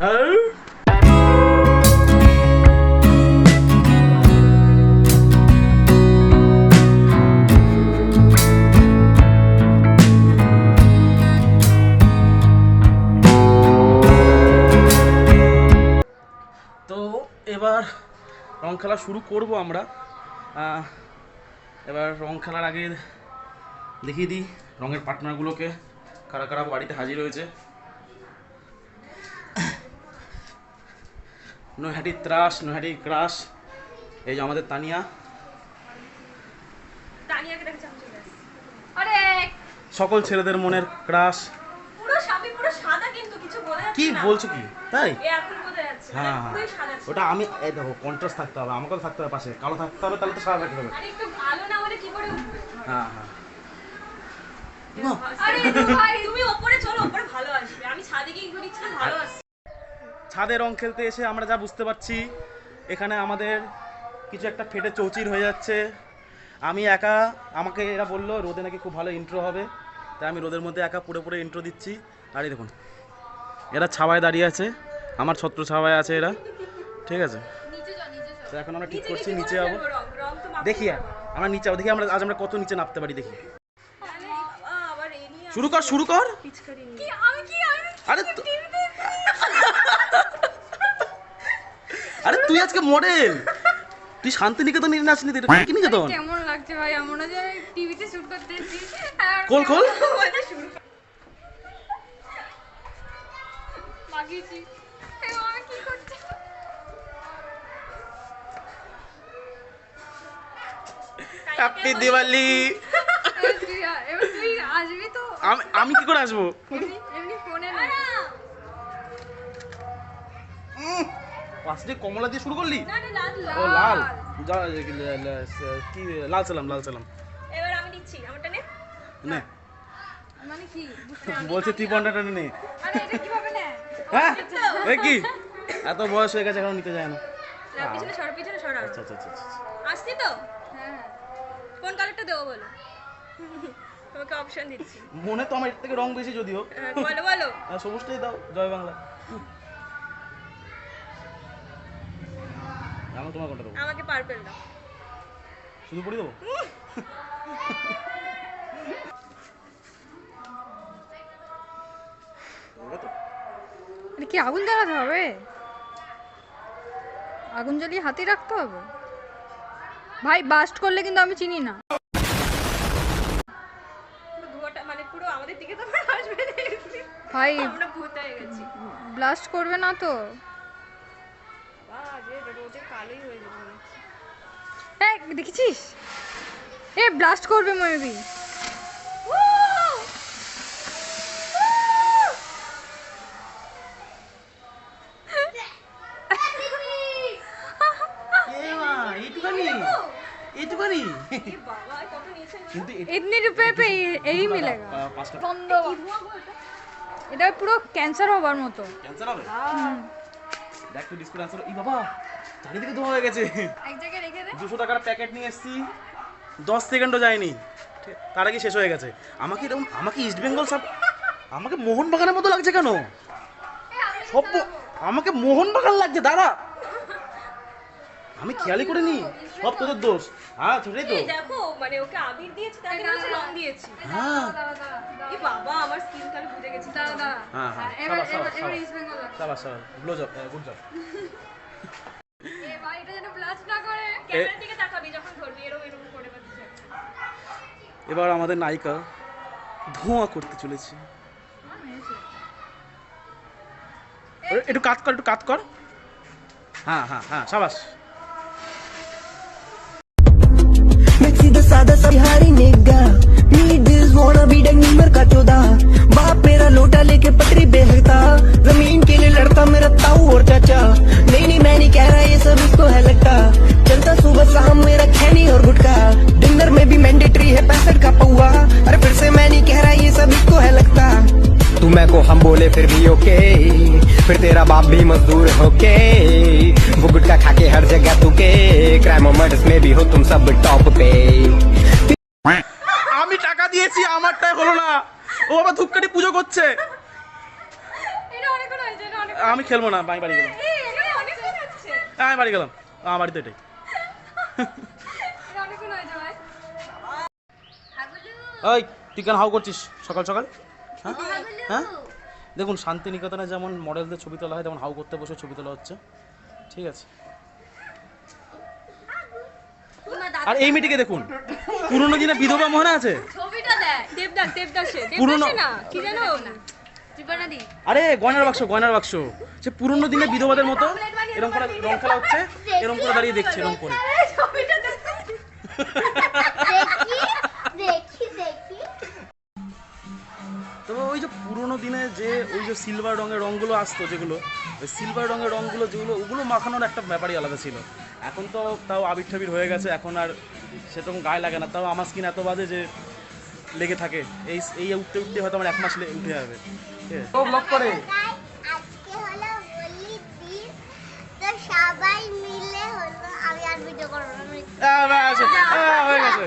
তো এবার রং খেলা শুরু করব আমরা। এবার রং খেলার আগে দেখিয়ে দিই রঙের পার্টনারগুলোকে, কারা কারা বাড়িতে হাজির হয়েছে। নৈহাটির ত্রাস, নৈহাটির ক্রাশ, এই যে আমাদের তানিয়া। সকল ছেলেদের মনের ক্রাশ। কি বলছো কি তাই? হ্যাঁ হ্যাঁ, ওটা আমি দেখো কন্ট্রাস্ট থাকতে হবে, আমাকেও থাকতে হবে পাশে, কালো থাকতে হবে, তাহলে তো সাদা থাকতে হবে। হ্যাঁ হ্যাঁ, ছাদে রং খেলতে এসে আমরা যা বুঝতে পারছি, এখানে আমাদের কিছু একটা ফেটে চৌচির হয়ে যাচ্ছে। আমি একা, আমাকে এরা বললো রোদে নাকি খুব ভালো ইন্ট্রো হবে, তাই আমি রোদের মধ্যে একা পুরো পুরো ইন্ট্রো দিচ্ছি। আর এই দেখুন এরা ছাওয়ায় দাঁড়িয়ে আছে, আমার ছত্র ছাওয়ায় আছে এরা, ঠিক আছে। তো এখন আমরা ঠিক করছি নিচে যাবো, দেখি আমরা নিচে যাবো, দেখি আমরা আজ আমরা কত নিচে নামতে পারি, দেখি। শুরু কর শুরু কর। আরে আরে তুই আজকে মডেল, তুই শান্তিনিকেতন নিয়ে আসলি, কি নিকেতন? কেমন লাগছে ভাই, আমরা যে টিভিতে শুট করতেছি। খোল খোল। লাগিয়েছি আমি কি করছি? হ্যাপি দিওয়ালি। এবার তুই আসবি তো? আমি কি করে আসবো? এমনি ফোনে না। পাঁচটি কমলা দিয়ে শুরু করলি? ও লাল, কি লাল সালাম, লাল সালাম। এবার আমি নিচ্ছি, আমারটা নে। নে মানে কি বলছে তুই পন্ডাটা নে। আরে এটা কিভাবে নে? হ্যাঁ এ কি এত বয়স হয়ে গেছে এখন নিতে যায় না। পিছনে সর, পিছনে সর। আচ্ছা আচ্ছা আচ্ছা, আসছি তো? হ্যাঁ। কোন কালারটা দেবো বলো? তোমাকে অপশন দিচ্ছি। মনে তো আমার এর থেকে রং বেশি যদিও। বলো বলো। সবুজটাই দাও, জয় বাংলা। আমি তোমার কোনটা দেবো? আমাকে পার্পল দাও। শুধু পড়ি দেবো? এটা কি আগুন জ্বালাতে হবে? আগুন জ্বালিয়ে হাতে রাখতে হবে? ভাই বাস্ট করলে কিন্তু আমি চিনি না। মানে পুরো আমাদের দিকে তো আসবে ভাই, আমরা ভূত হয়ে গেছি। ব্লাস্ট করবে না তো? বাজে রোদে কালোই হয়ে যাবে। এই দেখেছিস? এ ব্লাস্ট করবে মেবি। इतने रुपए पे यही मिलेगा। এটা পুরো ক্যান্সার হবার মতো। ক্যান্সার হবে? দেখ তো ডিসপ্লে আনসার। এই বাবা চারিদিকে ধোয়া হয়ে গেছে। এক জায়গায় রেখে দে। 200 টাকার প্যাকেট নিয়ে এসেছি, 10 সেকেন্ডও যায়নি, তার আগে শেষ হয়ে গেছে। আমাকে এরকম, আমাকে ইস্ট বেঙ্গল সব, আমাকে মোহনবাগানের মতো লাগছে কেন? সব আমাকে মোহনবাগান লাগছে, দাঁড়া আমি খেয়ালই করিনি, সব তোদের দোষ। হ্যাঁ সেটাই তো দেখো, মানে ওকে আবির দিয়েছি, তাকে বলছে রং দিয়েছি। হ্যাঁ এই বাবা আমার স্কিন কালার বুঝে গেছি। দাঁড়া দাঁড়া, হ্যাঁ হ্যাঁ, এবার ইস্ট বেঙ্গল লাগছে। শাবাশ শাবাশ, ব্লো জব, গুড জব। এ ভাই এটা যেন ব্লাস্ট না করে। ক্যামেরার দিকে তাকাবি যখন ধরবি, এরকম এরকম করে বাজছে। এবার আমাদের নায়িকা ধোঁয়া করতে চলেছে। একটু কাজ কর, একটু কাজ কর। হ্যাঁ হ্যাঁ হ্যাঁ, শাবাশ। सादा सा Bihari nigga need this wanna be डंगर का चौदा बाप मेरा लोटा लेके पटरी बेहता जमीन के लिए लड़ता मेरा ताऊ और चाचा नहीं मैं नहीं कह रहा ये सब इसको है लगता चलता सुबह शाम मेरा खैनी और गुटका डिनर में भी मैंडेटरी है 65 का पौवा अरे फिर से मैं नहीं कह रहा ये सब इसको है लगता तू मैं को हम बोले फिर भी ओके फिर तेरा बाप भी मजदूर होके वो गुटखा खाके हर जगह तू के क्राइम और मर्डर्स में भी हो तुम सब टॉप पे আমি টাকা দিয়েছি, আমারটাই হলো না। ও বাবা ধূপকাঠি পুজো করছে। এটা অনেক হয়েছে, এটা অনেক আমি খেলবো না, আমি বাড়ি গেলাম, অনেকক্ষণ হচ্ছে, আমি বাড়ি গেলাম, আমার বাড়িতে এটাই। অনেকক্ষণ হয়েছে ভাই। ওই তুই কেন হাউ করছিস সকাল সকাল? হ্যাঁ হ্যাঁ, দেখুন শান্তিনিকেতনে যেমন মডেলদের ছবি তোলা হয় তেমন হাউ করতে বসে ছবি তোলা হচ্ছে, ঠিক আছে? আর এই মেয়েটিকে দেখুন, পুরোনো দিনে বিধবা মনে আছে? ছবিটা দেখ, দেবদাসে পুরনো- না কি জানো, ত্রিপুরাদি। আরে গয়নার বাক্স, সে পুরোনো দিনে বিধবাদের মতো এরকম করে রং খেলা হচ্ছে, এরকম করে দাঁড়িয়ে দেখছে, এরকম করে। ছবিটা দেখ। তবে ওই যে পুরোনো দিনে যে ওই যে সিলভার রঙের রঙগুলো আসতো, যেগুলো ওই সিলভার রঙের রঙগুলো যেগুলো, ওগুলো মাখানোর একটা ব্যাপারই আলাদা ছিল। এখন তো তাও আবির ঠাবির হয়ে গেছে, এখন আর সেরকম গায়ে লাগে না। তাও আমার স্কিন এত বাজে যে লেগে থাকে, এই উঠতে উঠতে হয়তো আমার 1 মাস উঠে যাবে। ঠিক আছে, ও ব্লগ করে। আজকে হলো হোলির দিন, তো সবাই মিলে হলো, আমি আর ভিডিও করবো না, হয়ে গেছে।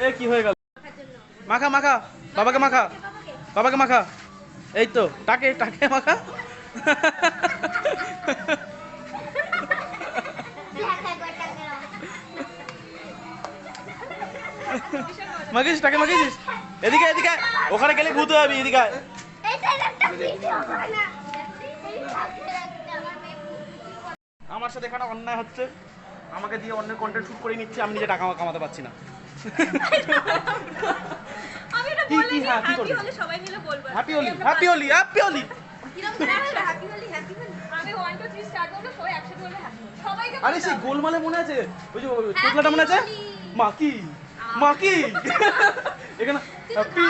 এ কি হয়ে গেল? মাখা মাখা, বাবাকে মাখা, বাবাকে মাখা, এই তো টাকে টাকে মাখা। মাখিস, টাকে মাখিস, এদিকে এদিকে আয়। ওখানে গেলে ভূত হয়ে যাবি, এদিকে আয়। আমার সাথে এখানে অন্যায় হচ্ছে, আমাকে দিয়ে অন্যের কন্টেন্ট শুট করে নিচ্ছে, আমি নিজে টাকা কামাতে পারছি না। আমি এটা কি, বলে হ্যাঁ, কি হ্যাপি করবি? হলে সবাই মিলে বলবো। Happy Holi, happy Holi, happy Holi. কিরকম লাগছে হ্যাপি হলি? আমি 1 2 3 স্টার্ট করব, সবাই একসাথে বলবে হ্যাপি হলি। সবাইকে আরে সেই গোলমালে মনে আছে, ওই যে টুকলাটা মনে আছে? মাকি মাকি, এখানে হ্যাপি।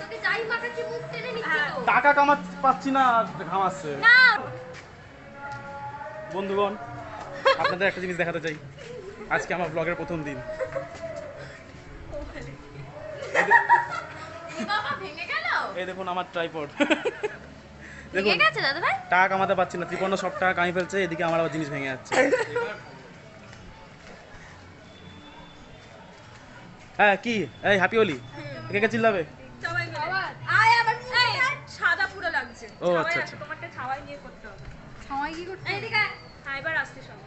তোকে যাই মাখাচ্ছি মুখ টেনে নিচ্ছি তো। টাকা কামাতে পাচ্ছি না, ঘামাচ্ছে। না বন্ধুগণ, আপনাদের একটা জিনিস দেখাতে চাই, আজকে আমার ব্লগের প্রথম দিন। বাবা ভেঙে গেল। এই দেখুন আমার ট্রাইপড। ভেঙে দেখুন গেছে দাদা ভাই। টাকা কামাতে পারছি না, ত্রিপন্ন সব টাকা কামিয়ে ফেলছে, এদিকে আমার আবার জিনিস ভেঙে যাচ্ছে। হ্যাঁ কি, এই হ্যাপি হোলি, কে কে চিল্লাবে? সবাই মিলে আয় আবার সাদা পুরো লাগছে। ও, আচ্ছা, আচ্ছা। তোমারটা ছাওয়াই নিয়ে করতে হবে। ছাওয়াই কি করতে এই দিকে হ্যাঁ এবার আসছে সব।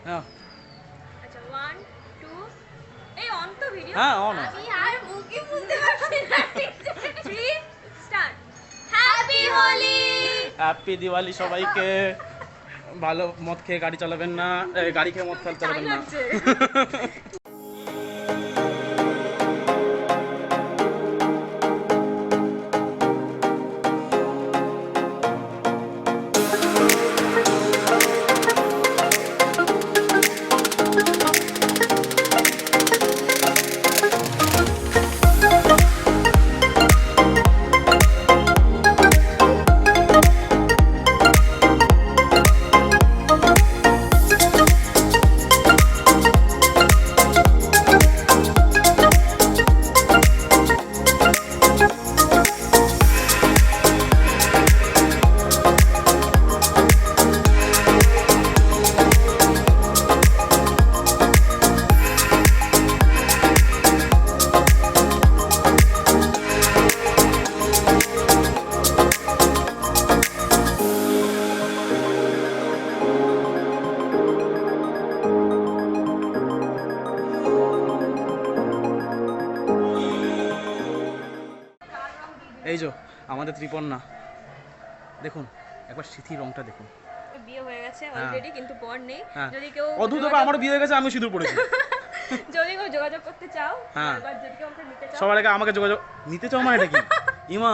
হ্যাঁ আচ্ছা 1 2 এই অন তো ভিডিও। হ্যাঁ, on। আমি আর মুখে বলতে পারছি না। 3 start. Happy Holi. Happy Diwali সবাইকে। ভালো মদ খেয়ে গাড়ি চালাবেন না, গাড়ি খেয়ে মদ খেয়ে চালাবেন না। লাগছে। এই যে আমাদের ত্রিপন্না, দেখুন একবার সিথি রংটা দেখুন। বিয়ে হয়ে গেছে অলরেডি, কিন্তু বর নেই। হ্যাঁ, যদি কেউ অদ্ভুত ব্যাপার, আমারও বিয়ে হয়ে গেছে, আমিও সিঁদুর পড়েছি। যদি কেউ যোগাযোগ করতে চাও, হ্যাঁ। এবার যদি কেউ আমাকে নিতে চাও, সবার আগে আমাকে যোগাযোগ নিতে চাও, মানে এটা কি ইমা?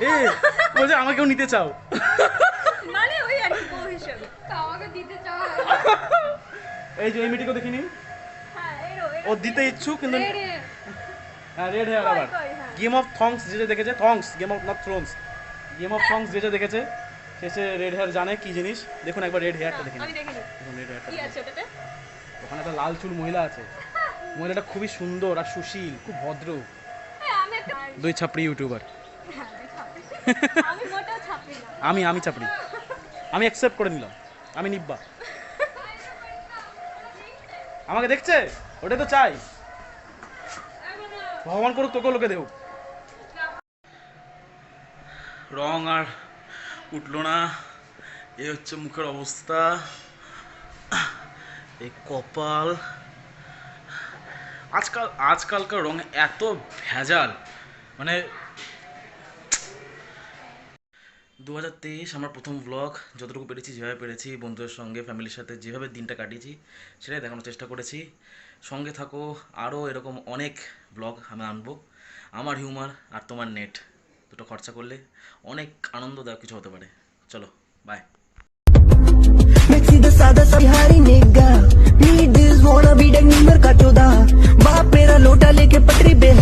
এ বলছে আমাকে কেউ নিতে চাও। মানে ওই আর কি বউ হিসেবে তো আমাকে দিতে চাও। এই যে এই মিটিকেও দেখিনি, হ্যাঁ ও দিতে ইচ্ছুক কিন্তু এই রে হ্যাঁ, রেড হেয়ার আবার। কই, হ্যাঁ। গেম অফ থংস যে যে দেখেছে, thrones game of not thrones, Game of Thrones যে যে দেখেছে শেষে রেড হেয়ার জানে কি জিনিস। দেখুন একবার রেড হেয়ারটা দেখে আমি দেখিনি দেখুন রেড হেয়ারটা। কি আছে ওটাতে। ওখানে একটা লাল চুল মহিলা আছে, মহিলাটা খুবই সুন্দর আর সুশীল, খুব ভদ্র, আমি একটা দুই ছাপড়ি ইউটিউবার। আমি মোটেও ছাপরি না। আমি চাপড়ি, আমি অ্যাকসেপ্ট করে নিলাম, আমি নিব্বা। আমাকে দেখছে, ওটাই তো চাই, ভগবান করুক তোকেও লোকে দেব। রং আর উঠলো না। এই হচ্ছে মুখের অবস্থা, এই কপাল। আজকালকার রং এত ভেজাল, মানে 2023 আমার প্রথম ব্লগ। যতটুকু পেরেছি, যেভাবে পেরেছি, বন্ধুদের সঙ্গে ফ্যামিলির সাথে যেভাবে দিনটা কাটিয়েছি সেটাই দেখানোর চেষ্টা করেছি। সঙ্গে থাকো, আরও এরকম অনেক ব্লগ আমি আনবো। আমার হিউমার আর তোমার নেট দুটো খরচা করলে অনেক আনন্দদায়ক কিছু হতে পারে। চলো, বাই। मैं सीधा साधा सा बिहारी नेगा नीड दिस वांना बी डंगर का चौदा बाप मेरा लोटा लेके पटरी बेह